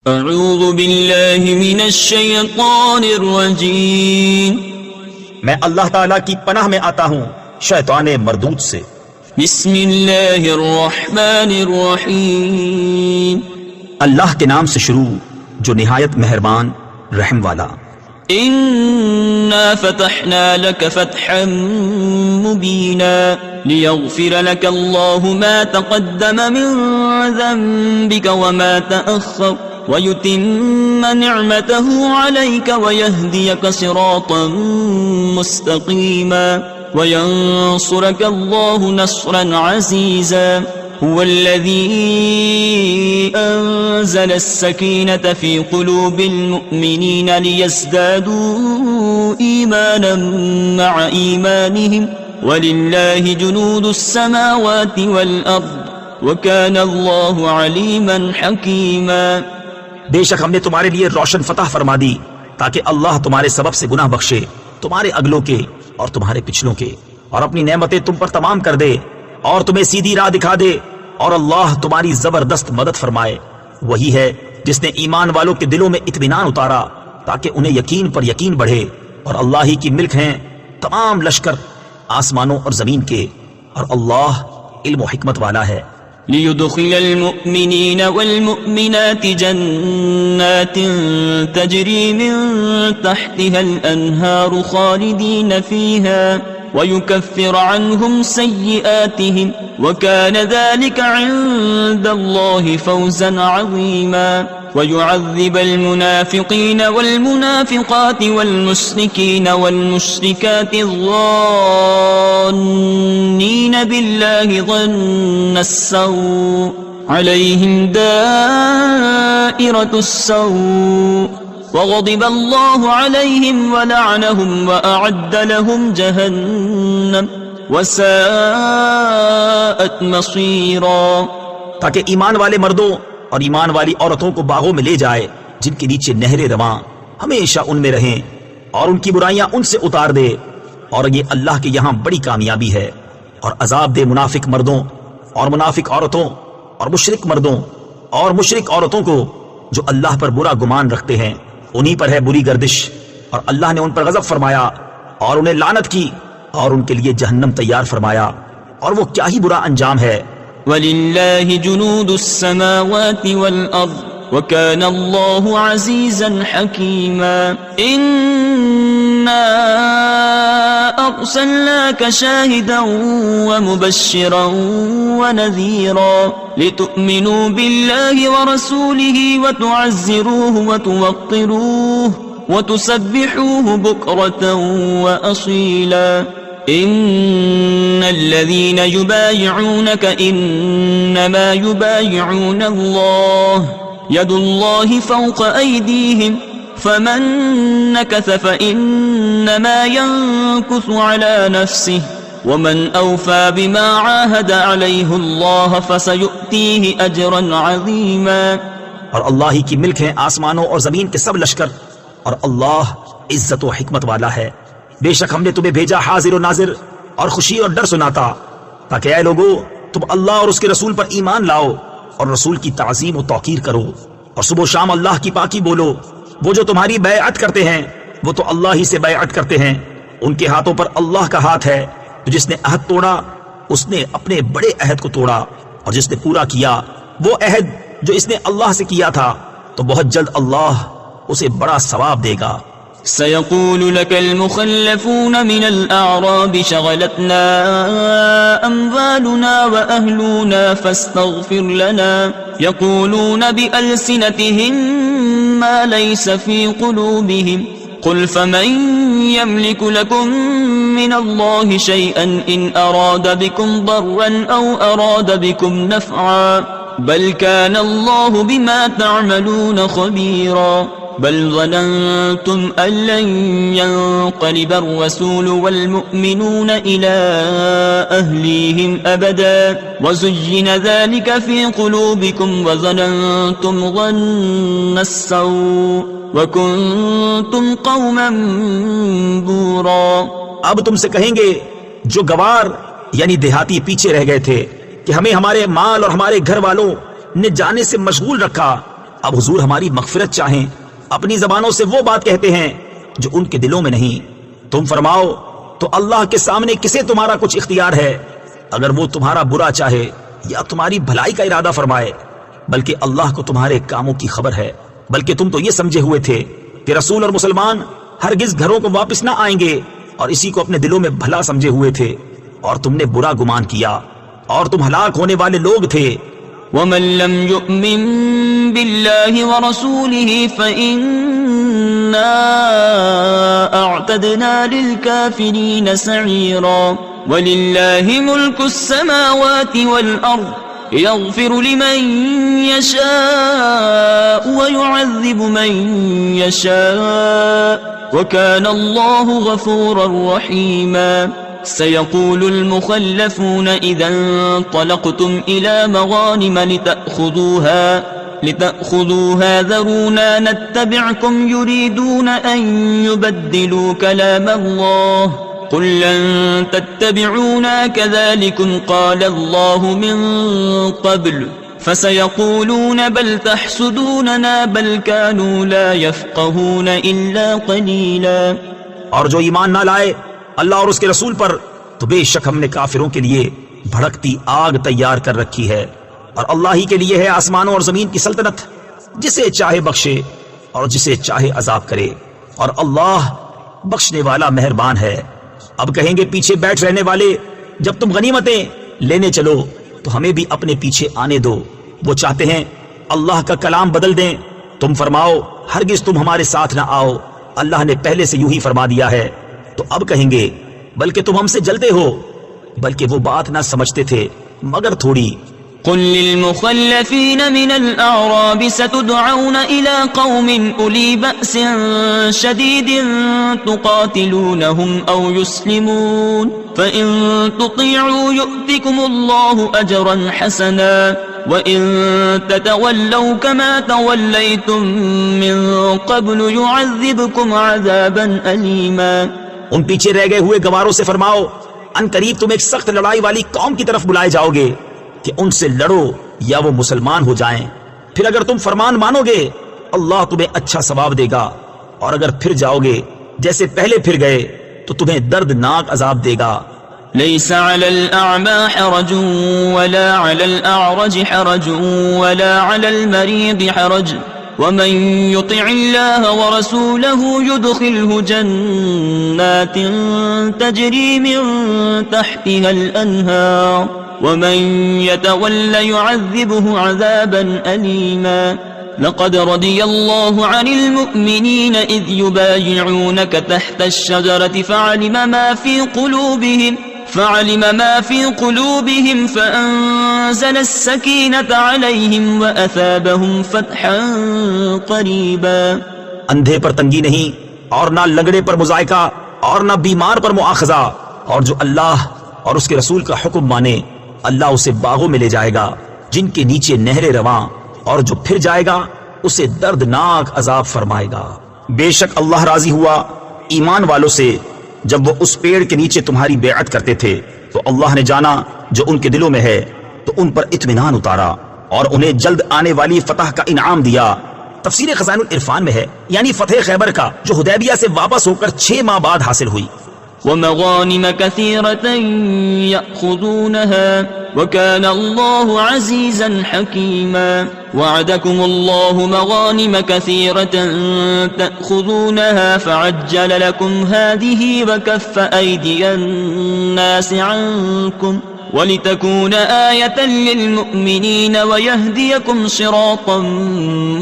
اعوذ باللہ من الشیطان الرجیم، میں اللہ تعالیٰ کی پناہ میں آتا ہوں شیطان مردود سے۔ بسم اللہ الرحمن الرحیم، اللہ کے نام سے شروع جو نہایت مہربان رحم والا۔ انا فتحنا لك فتحا مبینا لیغفر لك اللہ ما تقدم من ذنبك وما تأخر وَيُتِمَّ نِعْمَتَهُ عَلَيْكَ وَيَهْدِيَكَ صِرَاطًا مُسْتَقِيمًا وَيَنصُرَكَ اللَّهُ نَصْرًا عَزِيزًا هُوَ الَّذِي أَنزَلَ السَّكِينَةَ فِي قُلُوبِ الْمُؤْمِنِينَ لِيَزْدَادُوا إِيمَانًا مَعَ إِيمَانِهِمْ وَلِلَّهِ جُنُودُ السَّمَاوَاتِ وَالْأَرْضِ وَكَانَ اللَّهُ عَلِيمًا حَكِيمًا۔ بے شک ہم نے تمہارے لیے روشن فتح فرما دی تاکہ اللہ تمہارے سبب سے گناہ بخشے، تمہارے اگلوں کے اور تمہارے پچھلوں کے، اور اپنی نعمتیں تم پر تمام کر دے اور تمہیں سیدھی راہ دکھا دے، اور اللہ تمہاری زبردست مدد فرمائے۔ وہی ہے جس نے ایمان والوں کے دلوں میں اطمینان اتارا تاکہ انہیں یقین پر یقین بڑھے، اور اللہ ہی کی ملک ہیں تمام لشکر آسمانوں اور زمین کے، اور اللہ علم و حکمت والا ہے۔ ليدخل المؤمنين والمؤمنات جنات تجري من تحتها الأنهار خالدين فيها ويكفر عنهم سيئاتهم وكان ذلك عند الله فوزا عظيما ويعذب المنافقين والمنافقات والمشركين والمشركات الظانين بالله ظن السوء عليهم دائرة السوء وغضب الله عليهم ولعنهم وأعد لهم جهنم وساءت مصيرا۔ تاکہ ایمان والے مردوں اور ایمان والی عورتوں کو باغوں میں لے جائے جن کے نیچے نہریں رواں ہمیشہ ان میں رہیں، اور ان کی برائیاں ان سے اتار دے، اور یہ اللہ کے یہاں بڑی کامیابی ہے۔ اور عذاب دے منافق مردوں اور منافق عورتوں اور مشرک مردوں اور مشرک عورتوں کو جو اللہ پر برا گمان رکھتے ہیں، انہی پر ہے بری گردش، اور اللہ نے ان پر غضب فرمایا اور انہیں لعنت کی، اور ان کے لیے جہنم تیار فرمایا، اور وہ کیا ہی برا انجام ہے۔ وَلِلَّهِ جُنُودُ السَّمَاوَاتِ وَالْأَرْضِ وَكَانَ اللَّهُ عَزِيزًا حَكِيمًا۔ إِنَّا أَرْسَلْنَاكَ شَاهِدًا وَمُبَشِّرًا وَنَذِيرًا لِتُؤْمِنُوا بِاللَّهِ وَرَسُولِهِ وَتُعَزِّرُوهُ وَتُوَقِّرُوهُ وَتُسَبِّحُوهُ بُكْرَةً وَأَصِيلًا۔ إن الذين يبايعونك إنما يبايعون الله يد الله فوق أيديهم فمن نكث فإنما ينكث على نفسه ومن أوفى بما عاهد عليه الله فسيؤتيه أجرا عظيما۔ اور اللہ ہی کی ملک ہیں آسمانوں اور زمین کے سب لشکر، اور اللہ عزت و حکمت والا ہے۔ بے شک ہم نے تمہیں بھیجا حاضر و ناظر اور خوشی اور ڈر سناتا، تاکہ اے لوگو تم اللہ اور اس کے رسول پر ایمان لاؤ اور رسول کی تعظیم و توقیر کرو، اور صبح و شام اللہ کی پاکی بولو۔ وہ جو تمہاری بیعت کرتے ہیں وہ تو اللہ ہی سے بیعت کرتے ہیں، ان کے ہاتھوں پر اللہ کا ہاتھ ہے۔ تو جس نے عہد توڑا اس نے اپنے بڑے عہد کو توڑا، اور جس نے پورا کیا وہ عہد جو اس نے اللہ سے کیا تھا تو بہت جلد اللہ اسے بڑا ثواب دے گا۔ سيقول لك المخلفون من الأعراب شغلتنا أموالنا وأهلنا فاستغفر لنا يقولون بألسنتهم ما ليس في قلوبهم قل فمن يملك لكم من الله شيئا إن أراد بكم ضرا أو أراد بكم نفعا بل كان الله بما تعملون خبيرا بل ظننتم أن لن ينقلب الرسول والمؤمنون إلى أهليهم أبدا وزين ذلك في قلوبكم وظننتم ظن السوء وكنتم قوما بورا۔ اب تم سے کہیں گے جو گوار یعنی دیہاتی پیچھے رہ گئے تھے کہ ہمیں ہمارے مال اور ہمارے گھر والوں نے جانے سے مشغول رکھا، اب حضور ہماری مغفرت چاہیں، اپنی زبانوں سے وہ بات کہتے ہیں جو ان کے دلوں میں نہیں۔ تم فرماؤ تو اللہ کے سامنے کسے تمہارا کچھ اختیار ہے، اگر وہ تمہارا برا چاہے یا تمہاری بھلائی کا ارادہ فرمائے؟ بلکہ اللہ کو تمہارے کاموں کی خبر ہے۔ بلکہ تم تو یہ سمجھے ہوئے تھے کہ رسول اور مسلمان ہرگز گھروں کو واپس نہ آئیں گے، اور اسی کو اپنے دلوں میں بھلا سمجھے ہوئے تھے، اور تم نے برا گمان کیا، اور تم ہلاک ہونے والے لوگ تھے۔ ومن لم يؤمن بالله ورسوله فإنا أعتدنا للكافرين سعيرا ولله ملك السماوات والأرض يغفر لمن يشاء ويعذب من يشاء وكان الله غفورا رحيما سيقول المخلفون إذا انطلقتم إلى مغانم لتأخذوها ذرونا نتبعكم يريدون أن يبدلوا كلام الله قل لن تتبعونا كذلكم قال الله من قبل فسيقولون بل تحسدوننا بل كانوا لا يفقهون إلا قليلا۔ اور جو ایمان نہ لائے اللہ اور اس کے رسول پر، تو بے شک ہم نے کافروں کے لیے بھڑکتی آگ تیار کر رکھی ہے، اور اللہ ہی کے لیے ہے آسمانوں اور زمین کی سلطنت، جسے چاہے بخشے اور جسے چاہے عذاب کرے، اور اللہ بخشنے والا مہربان ہے۔ اب کہیں گے پیچھے بیٹھ رہنے والے، جب تم غنیمتیں لینے چلو تو ہمیں بھی اپنے پیچھے آنے دو، وہ چاہتے ہیں اللہ کا کلام بدل دیں۔ تم فرماؤ ہرگز تم ہمارے ساتھ نہ آؤ، اللہ نے پہلے سے یوں ہی فرما دیا ہے۔ تو اب کہیں گے بلکہ تم ہم سے جلتے ہو، بلکہ وہ بات نہ سمجھتے تھے مگر تھوڑی۔ قل للمخلفين من الأعراب ستدعون إلى قوم أولي بأس شديد تقاتلونهم أو يسلمون فإن تطيعوا يؤتكم الله أجرا حسنا وإن تتولوا كما توليتم من قبل يعذبكم عذابا أليما۔ ان پیچھے رہ گئے ہوئے گواروں سے فرماؤ ان قریب تم ایک سخت لڑائی والی قوم کی طرف بلائے جاؤ گے کہ ان سے لڑو یا وہ مسلمان ہو جائیں، پھر اگر تم فرمان مانو گے اللہ تمہیں اچھا ثواب دے گا، اور اگر پھر جاؤ گے جیسے پہلے پھر گئے تو تمہیں دردناک عذاب دے گا۔ ليس على الأعمى حرج ولا على الأعرج حرج ولا على المريض حرج ومن يطع الله ورسوله يدخله جنات تجري من تحتها الأنهار ومن يتول يعذبه عذابا أليما۔ لقد رضي الله عن المؤمنين إذ يبايعونك تحت الشجرة فعلم ما في قلوبهم فأنزل السكينة عليهم وأثابهم فتحا قريبا۔ اندھے پر تنگی نہیں، اور نہ لنگڑے پر مذائقہ، اور نہ بیمار پر مؤاخذہ، اور جو اللہ اور اس کے رسول کا حکم مانے اللہ اسے باغوں میں لے جائے گا جن کے نیچے نہریں رواں، اور جو پھر جائے گا اسے دردناک عذاب فرمائے گا۔ بے شک اللہ راضی ہوا ایمان والوں سے جب وہ اس پیڑ کے نیچے تمہاری بیعت کرتے تھے، تو اللہ نے جانا جو ان کے دلوں میں ہے، تو ان پر اطمینان اتارا اور انہیں جلد آنے والی فتح کا انعام دیا۔ تفسیر خزائن العرفان میں ہے، یعنی فتح خیبر کا جو حدیبیہ سے واپس ہو کر 6 ماہ بعد حاصل ہوئی۔ ومغانم كثيرة يأخذونها وكان الله عزيزا حكيما۔ وعدكم الله مغانم كثيرة تأخذونها فعجل لكم هذه وكف أيدي الناس عنكم ولتكون آية للمؤمنين ويهديكم صراطا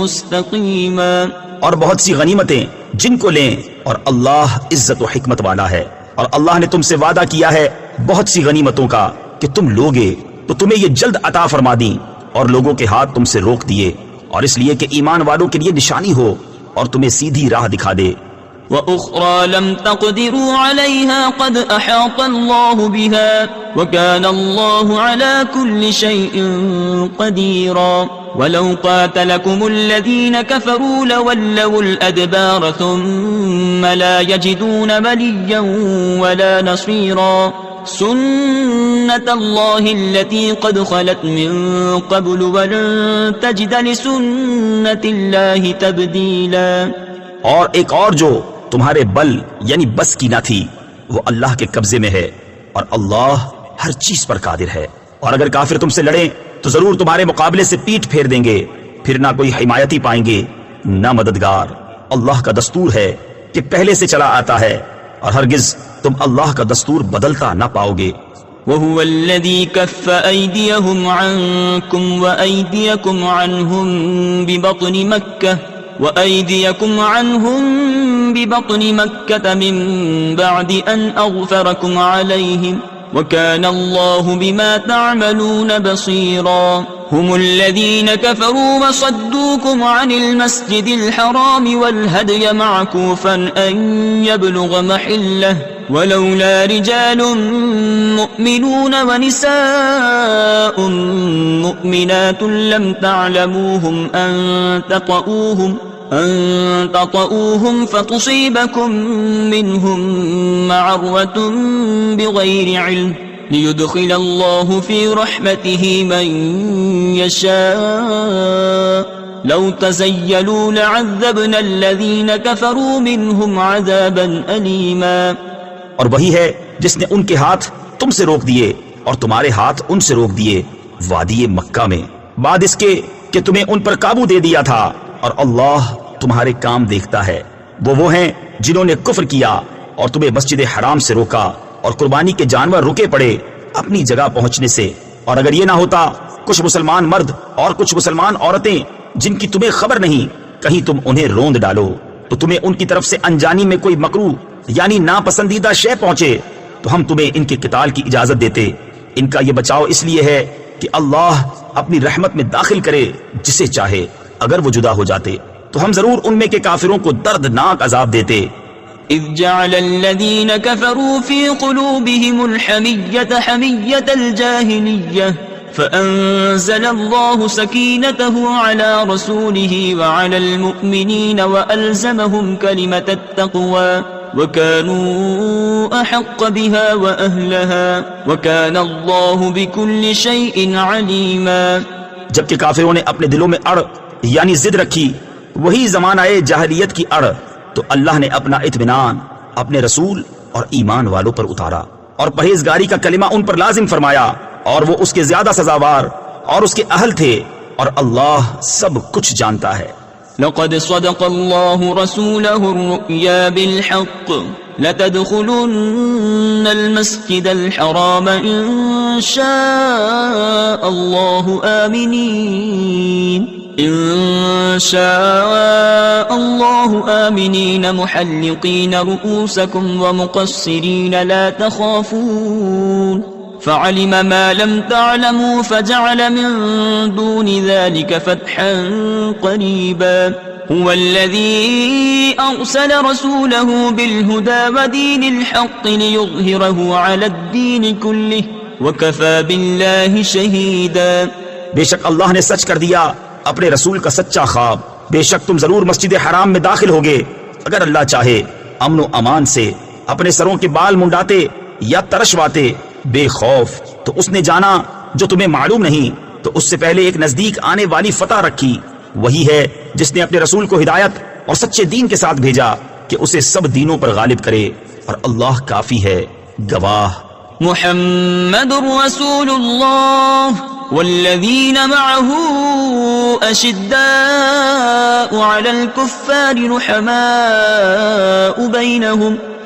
مستقيما۔ اور بہت سی غنیمتیں جن کو لیں، اور اللہ عزت و حکمت والا ہے، اور اللہ نے تم سے وعدہ کیا ہے بہت سی غنیمتوں کا کہ تم لوگے تو تمہیں یہ جلد عطا فرما دیں، اور لوگوں کے ہاتھ تم سے روک دیے، اور اس لیے کہ ایمان والوں کے لیے نشانی ہو اور تمہیں سیدھی راہ دکھا دے۔ وَأُخْرَى لَمْ تَقْدِرُوا عَلَيْهَا قَدْ أَحَاطَ اللَّهُ بِهَا وَكَانَ اللَّهُ عَلَى كُلِّ شَيْءٍ قَدِيرًا۔ وَلَوْ قَاتَلَكُمُ الَّذِينَ كَفَرُوا لَوَلَّوُا الْأَدْبَارَ ثُمَّ لَا يَجِدُونَ وَلِيًّا وَلَا نَصِيرًا۔ سنة الله التي قد خلت من قبل ولن تجد لسنة الله تبديلا. اور ایک اور جو تمہارے بل یعنی بس کی نہ تھی وہ اللہ کے قبضے میں ہے اور اللہ ہر چیز پر قادر ہے. اور اگر کافر تم سے لڑیں تو ضرور تمہارے مقابلے سے پیٹ پھیر دیں گے، پھر نہ کوئی حمایتی پائیں گے نہ مددگار. اللہ کا دستور ہے کہ پہلے سے چلا آتا ہے اور ہرگز تم اللہ کا دستور بدلتا نہ پاؤ گے. وهو الذي كف أيديهم عنكم وأيديكم عنهم ببطن مكة وأيديكم عنهم ببطن مكة من بعد أن أغفركم عليهم وكان الله بما تعملون بصيرا. هم الذين كفروا وصدوكم عن المسجد الحرام والهدي معكوفا أن يبلغ محله ولولا رجال مؤمنون ونساء مؤمنات لم تعلموهم أن تطؤوهم فتصيبكم منهم معرة بغير علم ليدخل الله في رحمته من يشاء لو تزيلوا لعذبنا الذين كفروا منهم عذابا أليما. اور وہی ہے جس نے ان کے ہاتھ تم سے روک دیے اور تمہارے ہاتھ ان سے روک دیے وادی مکہ میں بعد اس کے کہ تمہیں ان پر قابو دے دیا تھا، اور اللہ تمہارے کام دیکھتا ہے. وہ ہیں جنہوں نے کفر کیا اور تمہیں مسجد حرام سے روکا اور قربانی کے جانور رکے پڑے اپنی جگہ پہنچنے سے. اور اگر یہ نہ ہوتا کچھ مسلمان مرد اور کچھ مسلمان عورتیں جن کی تمہیں خبر نہیں کہیں تم انہیں روند ڈالو تو تمہیں ان کی طرف سے انجانی میں کوئی مکروہ یعنی ناپسندیدہ شے پہنچے تو ہم تمہیں ان کے قتال کی اجازت دیتے. ان کا یہ بچاؤ اس لیے ہے کہ اللہ اپنی رحمت میں داخل کرے جسے چاہے. اگر وہ جدا ہو جاتے تو ہم ضرور ان میں کے کافروں کو دردناک عذاب دیتے. إذ جعل الذين كفروا في قلوبهم الحمية حمية الجاهلية فأنزل الله سكينته على رسوله وعلى المؤمنين وألزمهم كلمة التقوى وكانوا أحق بها وأهلها وكان الله بكل شيء عليما. جبکہ کافروں نے اپنے دلوں میں اڑ یعنی ضد رکھی وہی زمانہ جاہلیت کی اڑ تو اللہ نے اپنا اطمینان اپنے رسول اور ایمان والوں پر اتارا اور پرہیزگاری کا کلمہ ان پر لازم فرمایا اور وہ اس کے زیادہ سزاوار اور اس کے اہل تھے اور اللہ سب کچھ جانتا ہے. لقد صدق الله رسوله الرؤيا بالحق لتدخلن المسجد الحرام إن شاء الله آمنين محلقين رؤوسكم ومقصرين لا تخافون فعلم ما لم تعلموا فجعل من دون ذلك فتحا قريبا. هو الذي أرسل رسوله بالهدى ودين الحق ليظهره على الدين كله وكفى بالله شهيدا. بے شک اللہ نے سچ کر دیا اپنے رسول کا سچا خواب. بے شک تم ضرور مسجد حرام میں داخل ہوگے اگر اللہ چاہے امن و امان سے اپنے سروں کے بال منڈاتے یا ترشواتے بے خوف. تو اس نے جانا جو تمہیں معلوم نہیں تو اس سے پہلے ایک نزدیک آنے والی فتح رکھی. وہی ہے جس نے اپنے رسول کو ہدایت اور سچے دین کے ساتھ بھیجا کہ اسے سب دینوں پر غالب کرے اور اللہ کافی ہے گواہ. محمد رسول اللہ والذین معه أشداء على الكفار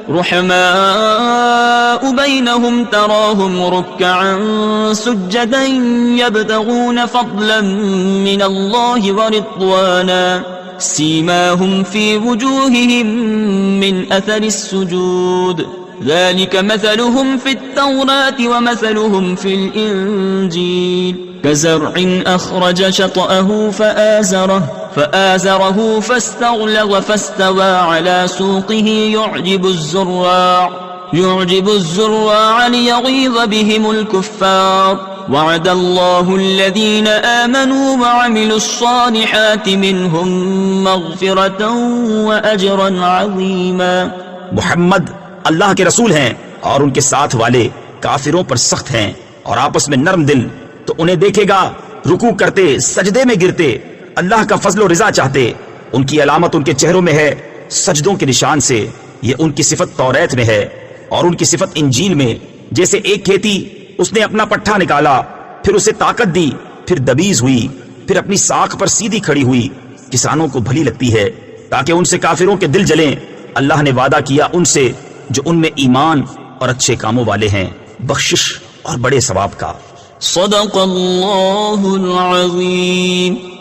رحماء بينهم تراهم ركعا سجدا يبتغون فضلا من الله ورضوانا سيماهم في وجوههم من أثر السجود ذلك مثلهم في التوراة ومثلهم في الإنجيل كزرع أخرج شطأه فآزره فاستغلظ فاستوى على سوقه يعجب الزراع ليغيظ بهم الكفار وعد الله الذين آمنوا وعملوا الصالحات منهم مغفرة وأجرا عظيما. محمد اللہ کے رسول ہیں اور ان کے ساتھ والے کافروں پر سخت ہیں اور آپس میں نرم دل، تو انہیں دیکھے گا رکوع کرتے، سجدے میں گرتے، اللہ کا فضل و رضا چاہتے۔ ان کی علامت ان کے چہروں میں ہے سجدوں کے نشان سے، یہ ان کی صفت توریت میں ہے اور ان کی صفت انجیل میں۔ جیسے ایک کھیتی اس نے اپنا پٹھا نکالا، پھر اسے طاقت دی، پھر دبیز ہوئی، پھر اپنی ساکھ پر سیدھی کھڑی ہوئی، کسانوں کو بھلی لگتی ہے تاکہ ان سے کافروں کے دل جلیں۔ اللہ نے وعدہ کیا ان سے جو ان میں ایمان اور اچھے کاموں والے ہیں، بخشش اور بڑے ثواب کا۔ صدق اللہ العظیم۔